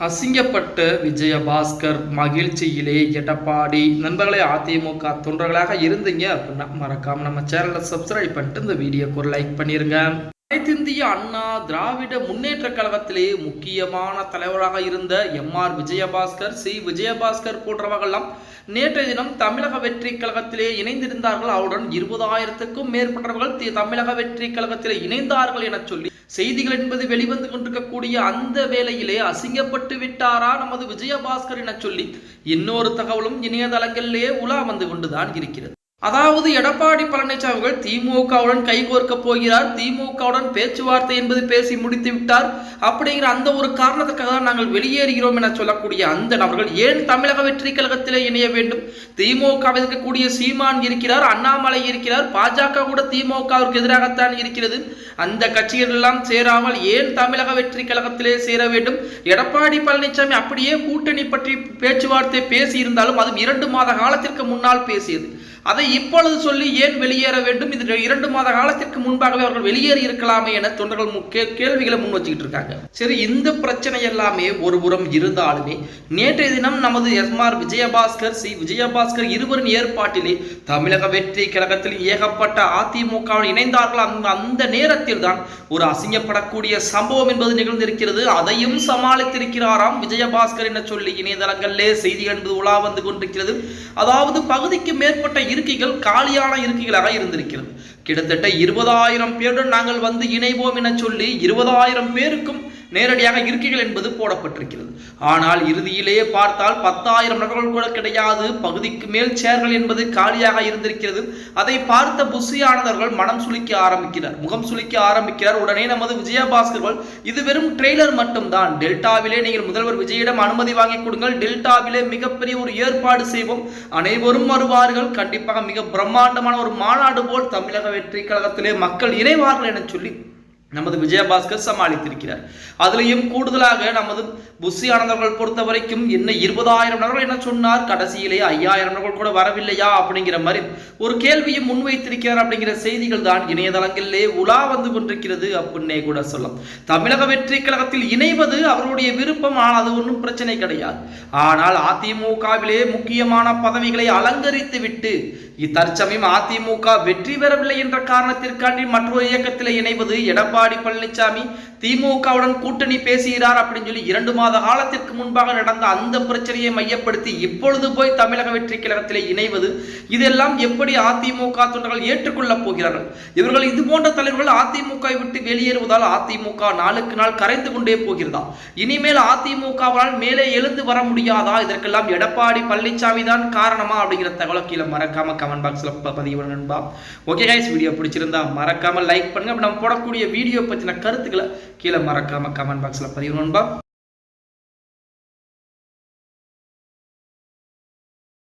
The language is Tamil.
அசிங்கப்பட்ட விஜயபாஸ்கர் மகிழ்ச்சியிலே எடப்பாடி. நண்பர்களே, அதிமுக தொண்டர்களாக இருந்தீங்க அப்படின்னா மறக்காம நம்ம சேனலை சப்ஸ்கிரைப் பண்ணிட்டு இந்த வீடியோக்கு ஒரு லைக் பண்ணிருங்க. அனைத்திந்திய அண்ணா திராவிட முன்னேற்ற கழகத்திலே முக்கியமான தலைவராக இருந்த எம்.ஆர். விஜயபாஸ்கர், சி. விஜயபாஸ்கர் போன்றவர்கள்லாம் நேற்றைய தினம் தமிழக வெற்றி கழகத்திலே இணைந்திருந்தார்கள். அவருடன் 20,000க்கும் மேற்பட்டவர்கள் தமிழக வெற்றி கழகத்திலே இணைந்தார்கள் என சொல்லி செய்திகள் என்பது வெளிவந்து கொண்டிருக்கக்கூடிய அந்த வேளையிலே அசிங்கப்பட்டு விட்டாரா நமது விஜயபாஸ்கர் என சொல்லி இன்னொரு தகவலும் இணையதளங்களிலே உலா வந்து கொண்டுதான் இருக்கிறது. அதாவது எடப்பாடி பழனிசாமி அவர்கள் திமுகவுடன் கைகோர்க்க போகிறார், திமுகவுடன் பேச்சுவார்த்தை என்பது பேசி முடித்து விட்டார் அப்படிங்கிற அந்த ஒரு காரணத்துக்காக தான் நாங்கள் வெளியேறுகிறோம் என சொல்லக்கூடிய அந்த நபர்கள் ஏன் தமிழக வெற்றி கழகத்திலே இணைய வேண்டும்? திமுக இருக்கக்கூடிய சீமான் இருக்கிறார், அண்ணாமலை இருக்கிறார், பாஜக கூட திமுகவிற்கு எதிராகத்தான் இருக்கிறது. அந்த கட்சிகள் எல்லாம் சேராமல் ஏன் தமிழக வெற்றி கழகத்திலே சேர வேண்டும்? எடப்பாடி பழனிசாமி அப்படியே கூட்டணி பற்றி பேச்சுவார்த்தை பேசி இருந்தாலும் அதுவும் 2 மாத காலத்திற்கு முன்னால் பேசியது. அதை இப்பொழுது சொல்லி ஏன் வெளியேற வேண்டும்? இது 2 மாத காலத்திற்கு முன்பாகவே அவர்கள் வெளியேறி இருக்கலாமே என தொண்டர்கள் கேள்விகளை முன் வச்சுக்கிட்டு இருக்காங்க. சரி, இந்த பிரச்சனை எல்லாமே ஒரு புறம் இருந்தாலுமே நேற்றைய தினம் நமது எம்.ஆர். விஜயபாஸ்கர், சி. விஜயபாஸ்கர் இருவரின் ஏற்பாட்டிலே தமிழக வெற்றி கழகத்தில் ஏகப்பட்ட அதிமுக இணைந்தார்கள். அந்த நேரத்தில் தான் ஒரு அசிங்கப்படக்கூடிய சம்பவம் என்பது நிகழ்ந்திருக்கிறது. அதையும் சமாளித்திருக்கிறாராம் விஜயபாஸ்கர் என சொல்லி இணையதளங்களிலே செய்திகள் என்பது உலா வந்து கொண்டிருக்கிறது. அதாவது பகுதிக்கு மேற்பட்ட இருக்கைகள் காலியான இருக்கைகளாக இருந்திருக்கிறது. கிட்டத்தட்ட 20,000 பேருடன் நாங்கள் வந்து இணைவோம் என சொல்லி 20,000 பேருக்கும் நேரடியாக இருக்கைகள் என்பது போடப்பட்டிருக்கிறது. ஆனால் இறுதியிலேயே பார்த்தால் 10,000 நபர்கள் கூட கிடையாது. பகுதிக்கு மேல் சேர்கள் என்பது காலியாக இருந்திருக்கிறது. அதை பார்த்த புஷியானவர்கள் மனம் சுளிக்க ஆரம்பிக்கிறார், முகம் சுளிக்க ஆரம்பிக்கிறார். உடனே நமது விஜயபாஸ்கர்கள் இது வெறும் ட்ரெய்லர் மட்டும்தான், டெல்டாவிலே நீங்கள் முதல்வர் விஜயிடம் அனுமதி வாங்கி கொடுங்கள், டெல்டாவிலே மிகப்பெரிய ஒரு ஏற்பாடு செய்வோம், அனைவரும் வருவார்கள், கண்டிப்பாக மிக பிரம்மாண்டமான ஒரு மாநாடு போல் தமிழக வெற்றி கழகத்திலே மக்கள் இணைவார்கள் என சொல்லி நமது விஜயபாஸ்கர் சமாளித்திருக்கிறார். அதிலையும் கூடுதலாக நமது புஷியானவர்கள் பொறுத்த வரைக்கும் என்ன 20,000 நபர்கள் என்ன சொன்னார், கடைசியிலே 5,000 நபர்கள் கூட வரவில்லையா அப்படிங்கிற மாதிரி ஒரு கேள்வியும் முன்வைத்திருக்கிறார். அப்படிங்கிற செய்திகள் தான் இணையதளங்களிலே உலா வந்து கொண்டிருக்கிறது அப்படின்னே கூட சொல்லலாம். தமிழக வெற்றி கழகத்தில் இணைவது அவருடைய விருப்பம், ஆனால் அது ஒன்றும் பிரச்சனை கிடையாது. ஆனால் அதிமுகவிலே முக்கியமான பதவிகளை அலங்கரித்து விட்டு தற்சமயம் அதிமுக வெற்றி பெறவில்லை என்ற காரணத்திற்காண்டி மற்றொரு இயக்கத்தில் இணைவது எடப்பாடி பழனிசாமி திமுகவுடன் கூட்டணி பேசுகிறார் அப்படின்னு சொல்லி 2 மாத காலத்திற்கு முன்பாக நடந்த அந்த பிரச்சனையை மையப்படுத்தி இப்பொழுது போய் தமிழக வெற்றி கழகத்திலே இணைவது, இதெல்லாம் எப்படி அதிமுக தொண்டர்கள் ஏற்றுக்கொள்ளப் போகிறார்கள்? இவர்கள் இது போன்ற தலைவர்கள் அதிமுகவை விட்டு வெளியேறுவதால் அதிமுக நாளுக்கு நாள் கரைந்து கொண்டே போகிறதா? இனிமேல் அதிமுகவால் மேலே எழுந்து வர முடியாதா? இதற்கெல்லாம் எடப்பாடி பழனிசாமி தான் காரணமா? அப்படிங்கிற தகவலை கீழே மறக்காம கமெண்ட் பாக்ஸ்ல பதிவு நண்பா. ஓகே கைஸ், வீடியோ பிடிச்சிருந்தா மறக்காம லைக் பண்ணுங்க. நம்ம போடக்கூடிய வீடியோ பத்தின கருத்துக்களை கீழே மறக்காம கமெண்ட் பாக்ஸ்ல பதிவு நண்பா.